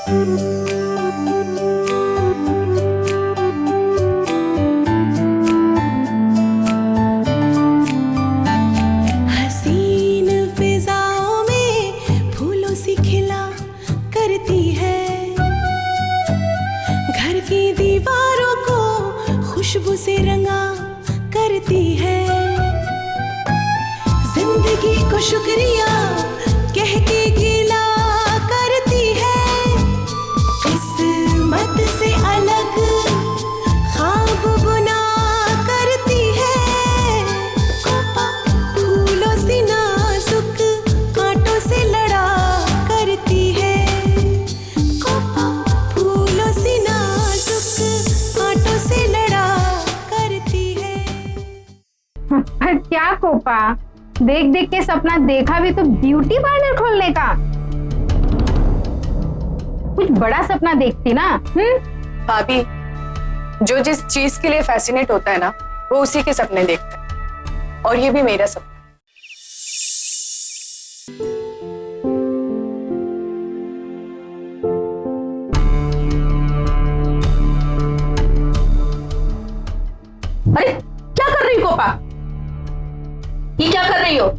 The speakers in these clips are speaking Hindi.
हसीन फिजाओं में फूलों सी खिला करती है, घर की दीवारों को खुशबू से रंगा करती है, जिंदगी को शुक्रिया कह के गिला करती है, किस्मत से अलग ख्वाब बुना करती है, कोपा फूलों से नाजुक कांटों से लड़ा करती है, कोपा फूलों से नाजुक कांटों से लड़ा करती है। पर क्या कोपा, देख देख के सपना देखा भी तो ब्यूटी पार्लर खोलने का। कुछ बड़ा सपना देखती ना। भाभी, जो जिस चीज के लिए फैसिनेट होता है ना, वो उसी के सपने देखता है, और ये भी मेरा सपना। अरे क्या कर रही हो कोपा, ये क्या कर रही हो?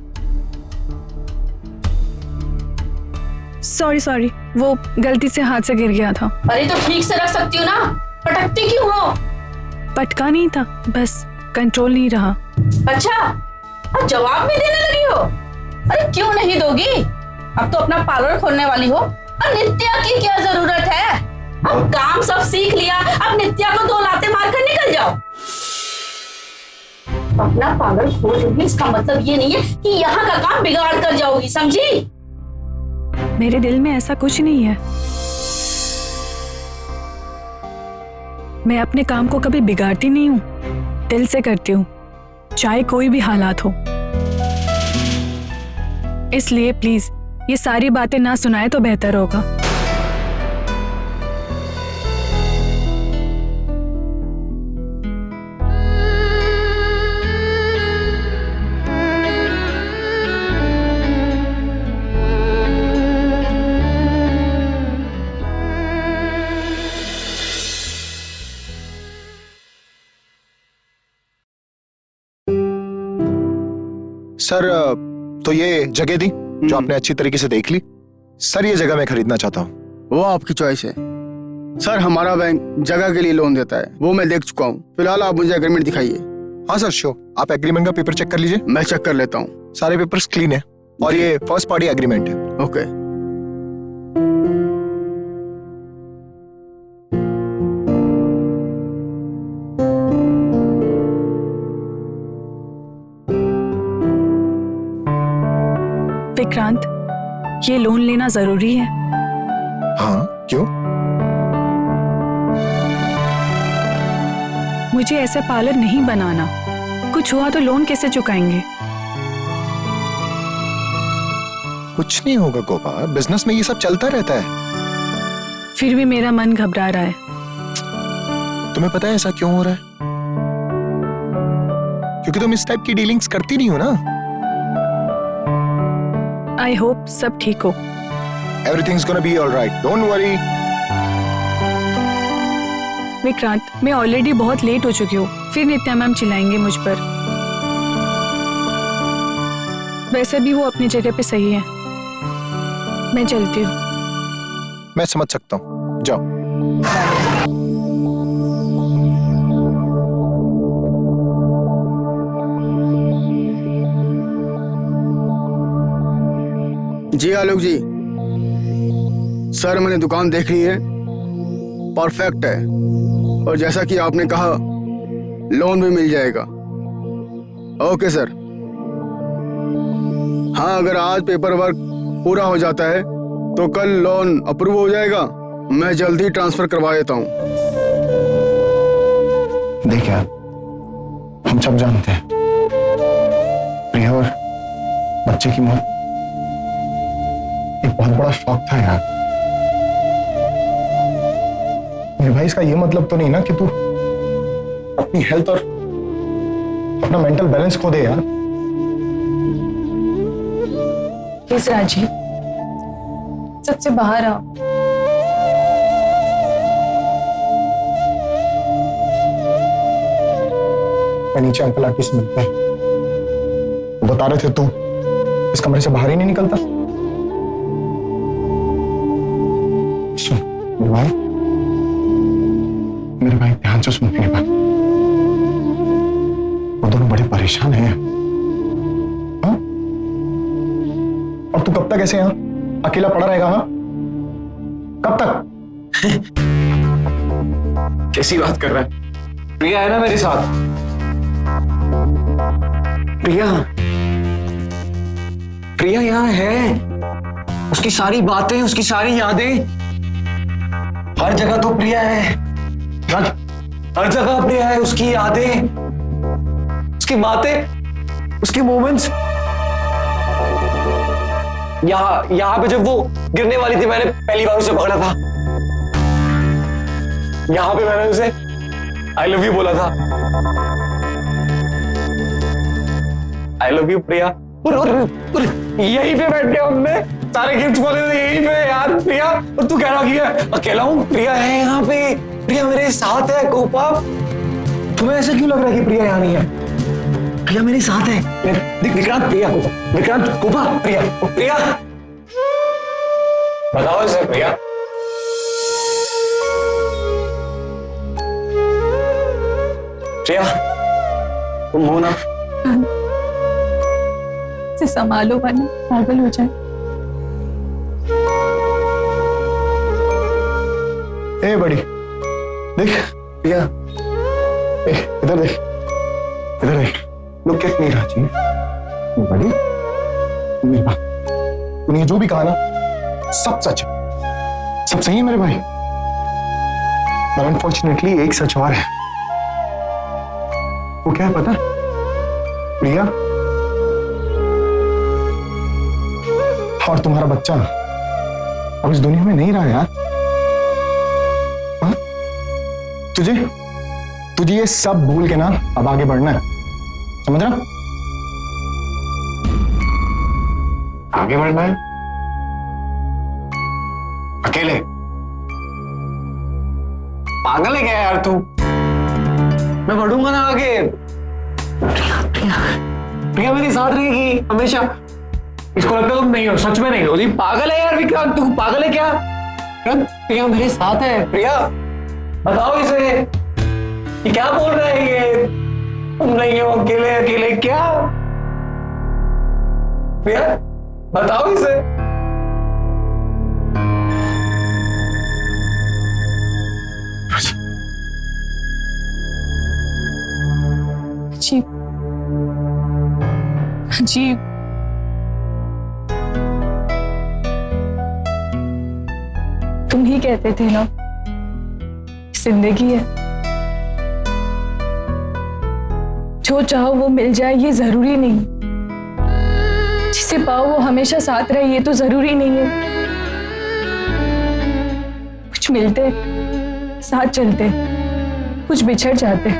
सॉरी, वो गलती से हाथ से गिर गया था। अरे तो ठीक से रख सकती हो ना, पटकती क्यों हो? पटका नहीं था, बस कंट्रोल नहीं रहा। अच्छा, अब जवाब भी देने लगी हो? अरे क्यों नहीं दोगी, अब तो अपना पार्लर खोलने वाली हो, अब नित्या की क्या जरूरत है? अब काम सब सीख लिया, अब नित्या को 2 लाते मार कर निकल जाओ। अपना पार्लर खोल रही, इसका मतलब ये नहीं है कि यहाँ का काम बिगाड़ कर जाओगी, समझी? मेरे दिल में ऐसा कुछ नहीं है, मैं अपने काम को कभी बिगाड़ती नहीं हूँ, दिल से करती हूँ, चाहे कोई भी हालात हो। इसलिए प्लीज ये सारी बातें ना सुनाए तो बेहतर होगा। सर, तो ये जगह थी जो आपने अच्छी तरीके से देख ली। सर, ये जगह मैं खरीदना चाहता हूँ। वो आपकी चॉइस है सर, हमारा बैंक जगह के लिए लोन देता है, वो मैं देख चुका हूँ। फिलहाल आप मुझे एग्रीमेंट दिखाइए। हाँ सर, श्योर। आप एग्रीमेंट का पेपर चेक कर लीजिए। मैं चेक कर लेता हूँ। सारे पेपर्स क्लीन है और ये फर्स्ट पार्टी एग्रीमेंट है। ओके। विक्रांत, ये लोन लेना जरूरी है। हाँ, क्यों? मुझे ऐसे पार्लर नहीं बनाना, कुछ हुआ तो लोन कैसे चुकाएंगे? कुछ नहीं होगा गोपा, बिजनेस में ये सब चलता रहता है। फिर भी मेरा मन घबरा रहा है। तुम्हें पता है ऐसा क्यों हो रहा है? क्योंकि तुम इस टाइप की डीलिंग्स करती नहीं हो ना। आई होप सब ठीक हो। Everything's gonna be all right. Don't worry. Vikrant, मैं ऑलरेडी बहुत लेट हो चुकी हूँ, फिर नित्या मैम चिल्लाएंगे मुझ पर। वैसे भी वो अपनी जगह पे सही है, मैं चलती हूँ। मैं समझ सकता हूँ, जाओ। जी आलोक जी, सर मैंने दुकान देख ली है, परफेक्ट है, और जैसा कि आपने कहा लोन भी मिल जाएगा। Okay sir. हाँ, अगर आज पेपर वर्क पूरा हो जाता है तो कल लोन अप्रूव हो जाएगा। मैं जल्द ही ट्रांसफर करवा देता हूँ। देख यार, हम सब जानते हैं प्रिया और बच्चे की मौत एक बहुत बड़ा शॉक था यार। मेरे भाई, इसका ये मतलब तो नहीं ना कि तू अपनी हेल्थ और अपना मेंटल बैलेंस खो दे यार। प्लीज राजी, सबसे बाहर आओ। मैं नीचे अंकल आंटी से मिलते हैं। बता रहे थे तू इस कमरे से बाहर ही नहीं निकलता। सुन मेरे भाई ध्यान से सुन मेरी बात। वो दोनों बड़े परेशान हैं। हाँ? और तू कब तक ऐसे यहाँ अकेला पड़ा रहेगा? हाँ, कब तक? कैसी बात कर रहा है? प्रिया है ना मेरे साथ। प्रिया प्रिया यहाँ है। उसकी सारी बातें, उसकी सारी यादें, हर जगह तो प्रिया है। हर जगह प्रिया है। उसकी यादें, उसकी बातें, उसके मोमेंट्स। यहाँ पे जब वो गिरने वाली थी, मैंने पहली बार उसे पकड़ा था। यहाँ पे मैंने उसे आई लव यू बोला था। आई लव यू प्रिया। और यहीं पे बैठ गया हमने, सारे गिफ्ट बोले थे यहीं पे यार प्रिया। और तू कह रहा कि अकेला हूँ? प्रिया है यहाँ पे, प्रिया मेरे साथ है। कोपा, तुम्हें ऐसा क्यों लग रहा है कि प्रिया यहाँ नहीं है? प्रिया मेरे साथ है। विक्रांत, प्रिया, विक्रांत, कोपा, प्रिया, प्रिया बताओ इसे। प्रिया प्रिया तुम हो ना? इसे संभालो वरना पागल हो जाए। ए बड़ी देख प्रिया, इधर देख, इधर देख। लोग क्या नहीं राजी बड़ी। मेरी बात, तूने जो भी कहा ना सब सच है, सब सही है मेरे भाई। पर अनफॉर्चुनेटली एक सच और है। वो क्या है पता? प्रिया और तुम्हारा बच्चा अब इस दुनिया में नहीं रहा यार। तुझे ये सब भूल के ना अब आगे बढ़ना है, समझ रहा? आगे बढ़ना है अकेले। पागल है क्या यार तू? मैं बढ़ूंगा ना आगे। प्रिया मेरे साथ रहेगी हमेशा। इसको लगता तुम नहीं हो, सच में नहीं हो। जी पागल है यार विक्रांत, तू पागल है क्या? प्रिया मेरे साथ है। प्रिया बताओ इसे, ये क्या बोल रहा है ये? तुम नहीं हो, अकेले अकेले क्या? प्रिया बताओ इसे। अजीब अजीब। तुम ही कहते थे ना जिंदगी है, जो चाहो वो मिल जाए ये जरूरी नहीं। जिसे पाओ वो हमेशा साथ रहे ये तो जरूरी नहीं है। कुछ मिलते साथ चलते, कुछ बिछड़ जाते,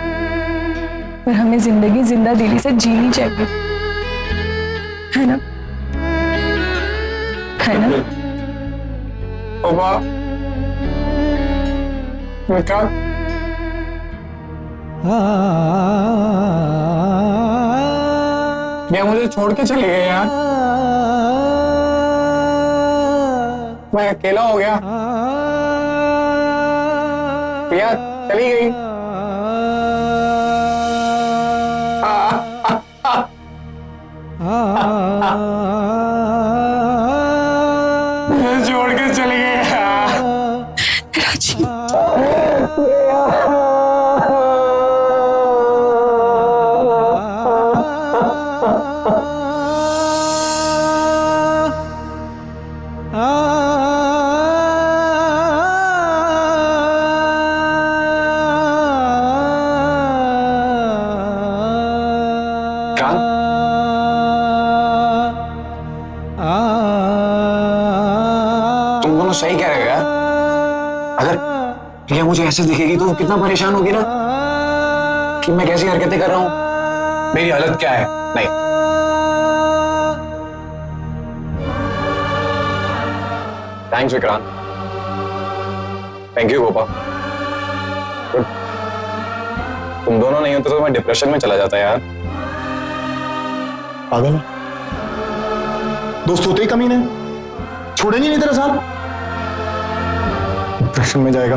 पर हमें जिंदगी जिंदा दिली से जीनी चाहिए, है ना? है ना? क्या मुझे छोड़ के चले गए यार? मैं अकेला हो गया। प्रिया चली गई। मुझे छोड़ के चली गई यार। तुम दोनों सही कह रहे हो यार। अगर प्रिया मुझे ऐसे दिखेगी तो वो कितना परेशान होगी ना कि मैं कैसी हरकतें कर रहा हूं, मेरी हालत क्या है। नहीं, thanks Vikrant, thank you Gopa. तुम दोनों नहीं होते तो मैं डिप्रेशन में चला जाता यार। पागल है, दोस्त होते ही कमीने, छोड़ेंगे नहीं तेरा साथ, डिप्रेशन में जाएगा।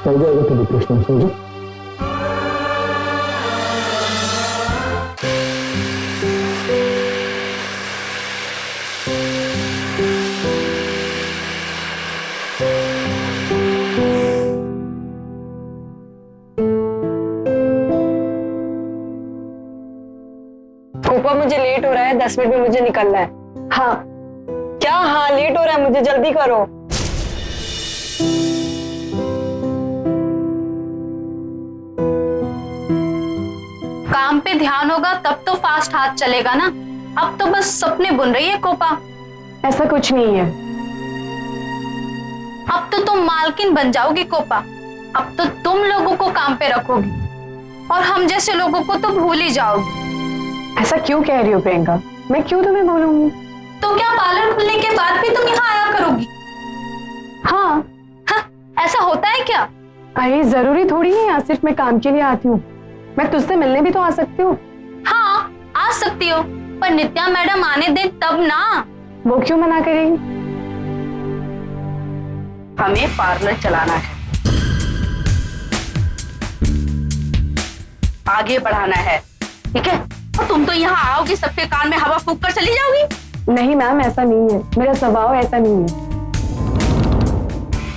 चल जाएगा तो डिप्रेशन में, समझो। कोपा मुझे लेट हो रहा है, 10 मिनट में मुझे निकलना है। हाँ क्या? हाँ लेट हो रहा है मुझे, जल्दी करो। काम पे ध्यान होगा तब तो फास्ट हाथ चलेगा ना। अब तो बस सपने बुन रही है कोपा। ऐसा कुछ नहीं है। अब तो तुम मालकिन बन जाओगी कोपा। अब तो तुम लोगों को काम पे रखोगी और हम जैसे लोगों को तो भूल ही जाओगी। ऐसा क्यों कह रही हो प्रियंका? मैं क्यों तुम्हें बोलूंगी? तो क्या पार्लर खुलने के बाद भी तुम यहाँ आया करोगी? हाँ। ऐसा होता है क्या? अरे जरूरी थोड़ी है यहाँ सिर्फ मैं काम के लिए आती हूँ, मैं तुझसे मिलने भी तो आ सकती हूँ। हाँ आ सकती हो, पर नित्या मैडम आने दे तब ना। वो क्यों मना करेगी? हमें पार्लर चलाना है, आगे बढ़ाना है, ठीक है? और तुम तो यहाँ आओगी सबके कान में हवा फूंक कर चली जाओगी। नहीं मैम, ऐसा नहीं है, मेरा स्वभाव ऐसा नहीं है।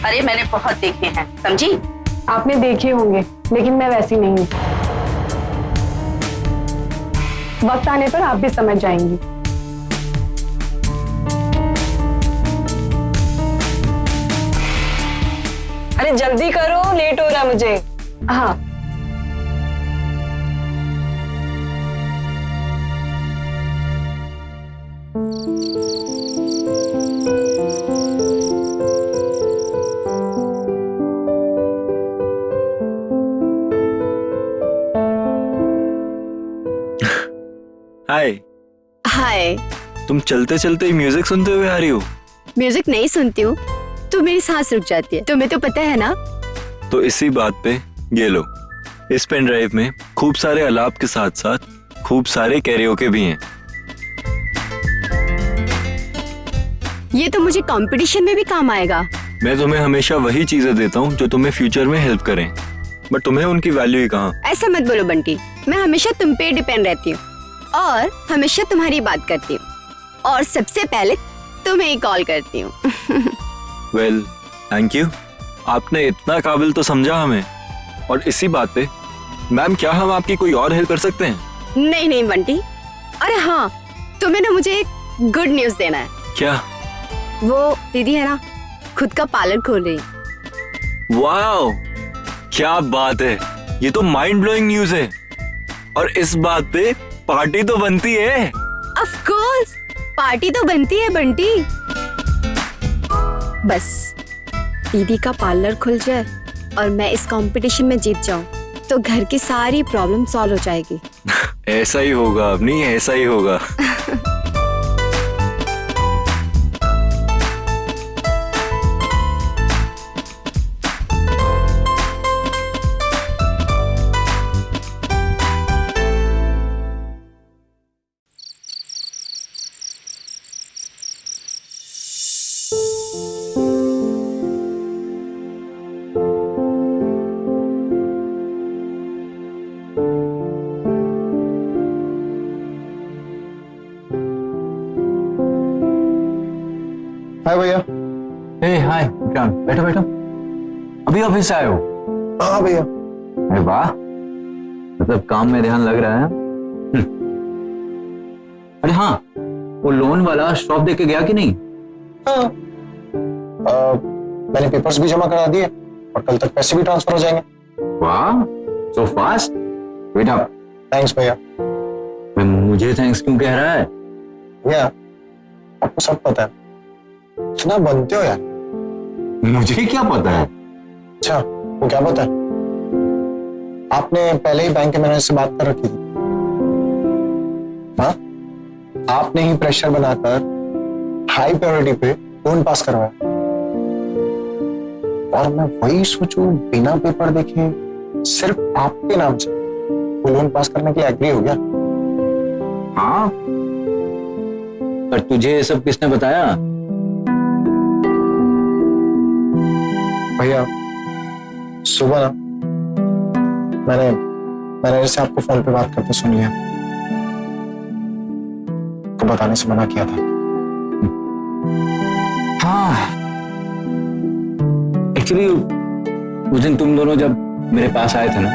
अरे मैंने बहुत देखे हैं, समझी? आपने देखे होंगे लेकिन मैं वैसी नहीं हूँ। वक्त आने पर आप भी समझ जाएंगी। अरे जल्दी करो, लेट हो रहा मुझे। हाँ हाय। हाय। तुम चलते चलते ही म्यूजिक सुनते हुए आ रही हो? म्यूजिक नहीं सुनती हूँ तो मेरी सांस रुक जाती है, तुम्हें तो पता है ना। तो इसी बात पे ये लो, इस पेन ड्राइव में खूब सारे अलाप के साथ साथ खूब सारे कैरियोके भी हैं। ये तो मुझे कंपटीशन में भी काम आएगा। मैं तुम्हें हमेशा वही चीजें देता हूँ जो तुम्हें फ्यूचर में हेल्प करें, बट तुम्हें उनकी वैल्यू ही कहाँ। ऐसा मत बोलो बंटी, मैं हमेशा तुम पे डिपेंड रहती हूँ और हमेशा तुम्हारी बात करती हूँ और सबसे पहले तुम्हें ही कॉल करती हूँ। वेल थैंक यू, आपने इतना काबिल तो समझा हमें। और इसी बात पे मैम, क्या हम आपकी कोई और हेल्प कर सकते हैं? नहीं नहीं बंटी, अरे हाँ, तुम्हें ना मुझे एक गुड न्यूज देना है। क्या? वो दीदी है ना, खुद का पार्लर खोल रही। वाओ, क्या बात है, ये तो माइंड ब्लोइंग न्यूज है। और इस बात पे पार्टी तो बनती है। ऑफ कोर्स पार्टी तो बनती है बंटी। बस दीदी का पार्लर खुल जाए और मैं इस कंपटीशन में जीत जाऊं तो घर की सारी प्रॉब्लम सॉल्व हो जाएगी। ऐसा ही होगा अपनी, ऐसा ही होगा। हाय भैया। हाय विक्रांत, बैठो बैठो। अभी ऑफिस से आए हो? हाँ भैया। अरे वाह, मतलब काम में ध्यान लग रहा है। अरे हाँ, वो लोन वाला शॉप देख के गया कि नहीं? हाँ, मैंने पेपर्स भी जमा करा दिए और कल तक पैसे भी ट्रांसफर हो जाएंगे। वाह, so fast. Wait up. Thanks भैया। मुझे थैंक्स क्यों कह रहा है? भैया आपको सब पता है, इतना बनते हो यार। मुझे क्या पता है? अच्छा, वो क्या पता है? आपने पहले ही बैंक के मैनेजर से बात कर रखी थी। हाँ, आपने ही प्रेशर बनाकर हाई प्रायोरिटी पे लोन पास करवाया। और मैं वही सोचूं बिना पेपर देखे सिर्फ आपके नाम से वो लोन पास करने के लिए एग्री हो गया। हाँ, पर तुझे ये सब किसने बताया? भैया सुबह ना मैंने जैसे आपको फोन पे बात करते सुन लिया तो बताने से मना किया था। हाँ, एक्चुअली उस दिन तुम दोनों जब मेरे पास आए थे ना,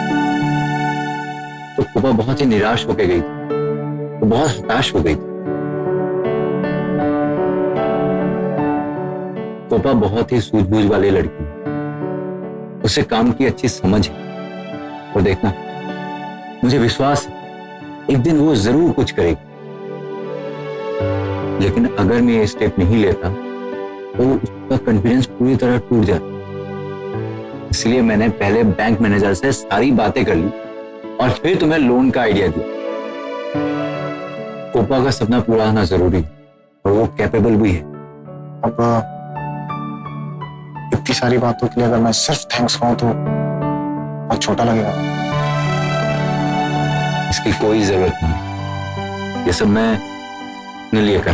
तो कोपा बहुत ही निराश होके गई थी, वो बहुत हताश हो गई थी। कोपा बहुत ही सूझबूझ वाली लड़की है, उसे काम की अच्छी समझ है, और देखना मुझे विश्वास है एक दिन वो जरूर कुछ करेगी। लेकिन अगर मैं ये स्टेप नहीं लेता तो उसका कॉन्फिडेंस पूरी तरह टूट जाता। इसलिए मैंने पहले बैंक मैनेजर से सारी बातें कर ली और फिर तुम्हें लोन का आइडिया दिया। कोपा का सपना पूरा होना जरूरी है और वो कैपेबल भी है। अब इतनी सारी बातों के लिए अगर मैं सिर्फ थैंक्स कहूं तो बहुत छोटा लगेगा। इसकी कोई जरूरत नहीं, ये सब मैं अपने लिए कर।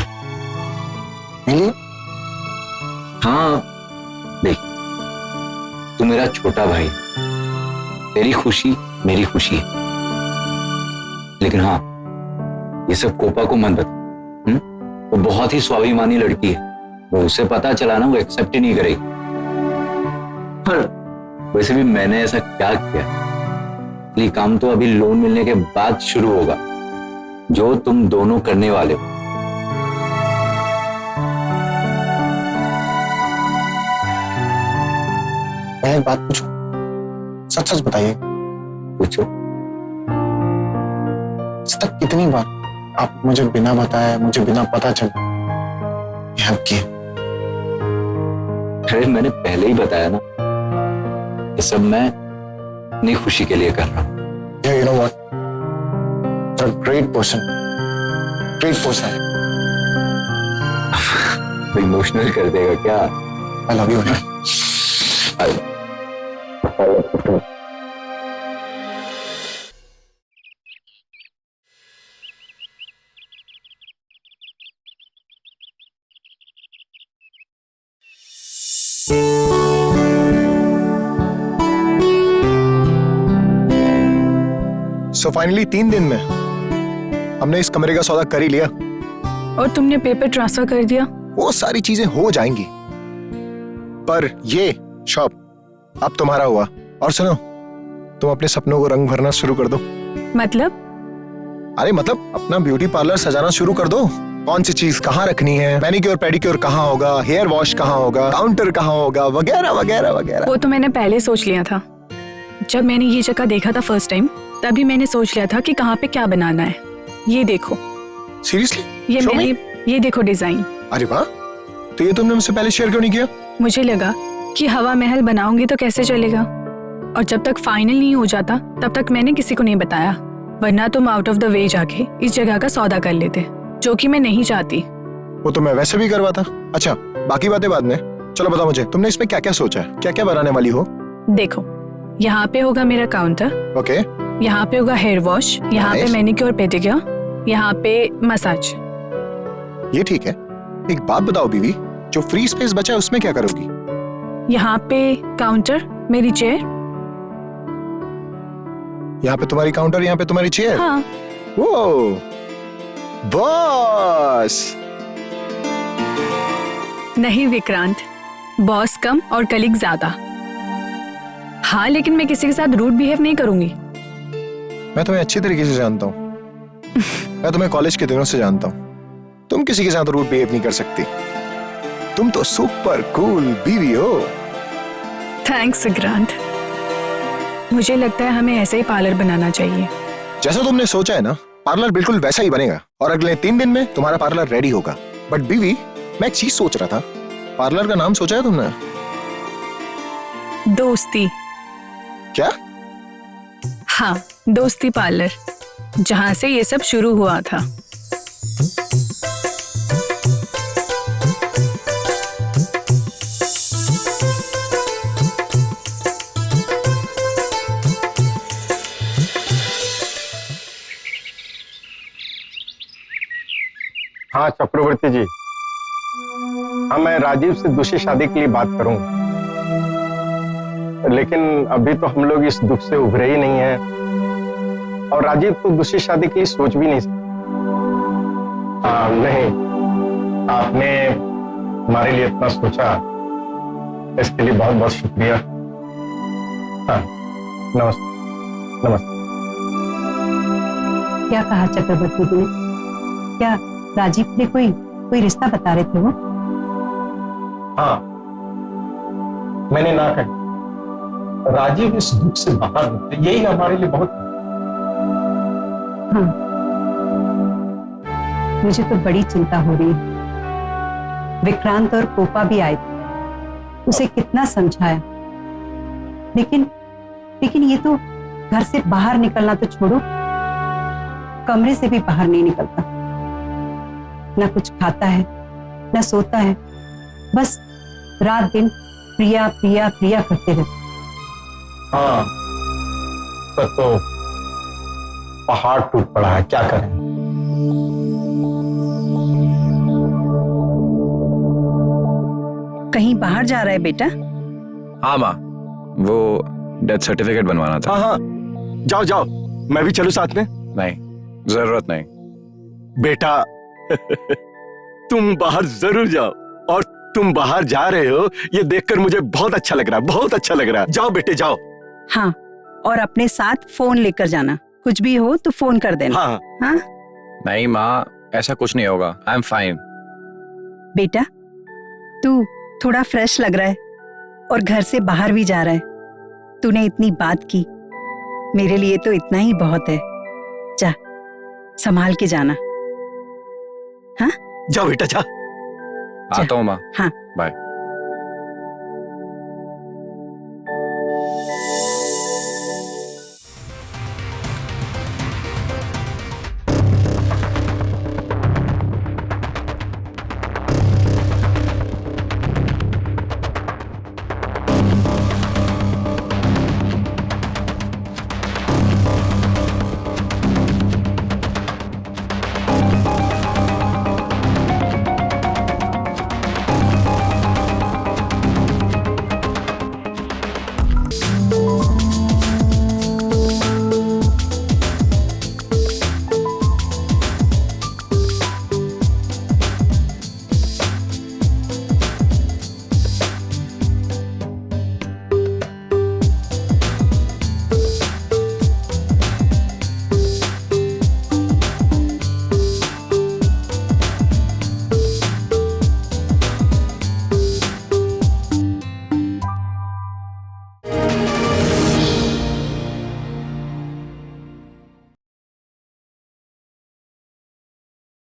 मेरे लिए? हाँ देख, तू मेरा छोटा भाई, तेरी खुशी मेरी खुशी है। लेकिन हाँ, ये सब कोपा को मत बता। वो बहुत ही स्वाभिमानी लड़की है, वो उसे पता चला ना वो एक्सेप्ट ही नहीं करेगी। पर वैसे भी मैंने ऐसा क्या किया? ये काम तो अभी लोन मिलने के बाद शुरू होगा, जो तुम दोनों करने वाले हो। मैं एक बात पूछूं? सच सच बताइए। पूछो। आज तक कितनी बार आप मुझे बिना बताए, मुझे बिना पता चले हेल्प किए? अरे मैंने पहले ही बताया ना, ये सब मैं अपनी खुशी के लिए कर रहा हूं। Yeah, you know what? You're a great person. Great person. Emotional कर देगा क्या? I love you. So finally 3 दिन में हमने इस कमरे का सौदा कर ही लिया। और तुमने पेपर ट्रांसफर कर दिया। वो सारी चीजें हो जाएंगी, पर ये शॉप अब तुम्हारा हुआ। और सुनो, तुम अपने सपनों को रंग भरना शुरू कर दो। मतलब? अरे मतलब अपना ब्यूटी पार्लर सजाना शुरू कर दो। कौन सी चीज कहाँ रखनी है, मैनिक्योर पेडिक्योर कहाँ होगा, हेयर वॉश कहाँ होगा, काउंटर कहाँ होगा, वगैरह वगैरह वगैरह। वो तो मैंने पहले सोच लिया था। जब मैंने ये जगह देखा था फर्स्ट टाइम, तभी मैंने सोच लिया था कि कहाँ पे क्या बनाना है। ये देखो। सीरियसली? ये देखो डिजाइन। अरे वाह, तो ये तुमने मुझसे पहले शेयर क्यों नहीं किया? मुझे लगा कि हवा महल बनाऊंगी तो कैसे चलेगा, और जब तक फाइनल नहीं हो जाता तब तक मैंने किसी को नहीं बताया, वरना तुम आउट ऑफ द वे जाके इस जगह का सौदा कर लेते, जो कि मैं नहीं चाहती। वो तो मैं वैसे भी करवाता। अच्छा, बाकी बातें बाद में। चलो बताओ मुझे, तुमने इसमें क्या क्या सोचा है, क्या क्या बनाने वाली हो? देखो, यहाँ पे होगा मेरा काउंटर। ओके। यहाँ पे होगा हेयर वॉश, यहाँ पे मैनिक्योर पेडिक्योर, यहाँ पे मसाज। ये ठीक है। एक बात बताओ बीवी, जो फ्री स्पेस बचा है उसमें क्या करोगी? यहाँ पे काउंटर, मेरी चेयर। यहाँ पे तुम्हारी काउंटर, यहाँ पे तुम्हारी चेयर। हाँ। वो बॉस। नहीं विक्रांत, बॉस कम और कलीग ज्यादा। हाँ, लेकिन मैं किसी के साथ रूड बिहेव नहीं करूंगी। मैं तुम्हें अच्छी तरीके से जानता हूँ। मैं तुम्हें कॉलेज के दिनों से जानता हूँ। तुम किसी के साथ रूड बिहेव नहीं कर सकती। तुम तो सुपर कूल बीवी हो। थैंक्स विक्रांत। मुझे लगता है हमें ऐसे ही पार्लर बनाना चाहिए। जैसा तुमने सोचा है ना, पार्लर बिल्कुल वैसा ही बनेगा, और अगले 3 दिन में तुम्हारा पार्लर रेडी होगा। बट बीवी, मैं एक चीज सोच रहा था, पार्लर का नाम सोचा है तुमने? दोस्ती। क्या? हाँ, दोस्ती पार्लर, जहां से ये सब शुरू हुआ था। हाँ, मैं राजीव से दूसरी शादी के लिए बात करूंगा, लेकिन अभी तो हम लोग इस दुख से उभरे ही नहीं हैं और राजीव तो दूसरी शादी के लिए सोच भी नहीं सकता। नहीं, आपने हमारे लिए इतना सोचा, इसके लिए बहुत बहुत शुक्रिया। हाँ, नमस्ते। नमस्ते। क्या कहा चक्रवर्ती जी ने? क्या राजीव ने कोई रिश्ता बता रहे थे वो? हाँ, मैंने ना कहा। राजीव इस दुख से बाहर निकले, यही हमारे लिए बहुत। हाँ, मुझे तो बड़ी चिंता हो रही है। विक्रांत और कोपा भी आए थे, उसे कितना समझाया, लेकिन ये तो घर से बाहर निकलना तो छोड़ो, कमरे से भी बाहर नहीं निकलता। ना कुछ खाता है, ना सोता है, बस रात दिन प्रिया प्रिया प्रिया करते रहते। हाँ, तो पहाड़ टूट पड़ा है, क्या करें। कहीं बाहर जा रहा है बेटा? हाँ माँ, वो डेथ सर्टिफिकेट बनवाना था। हाँ हाँ, जाओ जाओ, मैं भी चलूं साथ में? नहीं, जरूरत नहीं। बेटा तुम बाहर जरूर जाओ, और तुम बाहर जा रहे हो ये देखकर मुझे बहुत अच्छा लग रहा है, बहुत अच्छा लग रहा है। जाओ बेटे जाओ। हाँ, और अपने साथ फोन लेकर जाना, कुछ भी हो तो फोन कर देना। हाँ हाँ नहीं माँ, ऐसा कुछ नहीं होगा, आई एम फाइन। बेटा, तू थोड़ा फ्रेश लग रहा है और घर से बाहर भी जा रहा है। तूने इतनी बात की, मेरे लिए तो इतना ही बहुत है। जा, संभाल के जाना। हाँ, जाओ बेटा जा। आता हूँ माँ। हाँ, बाय।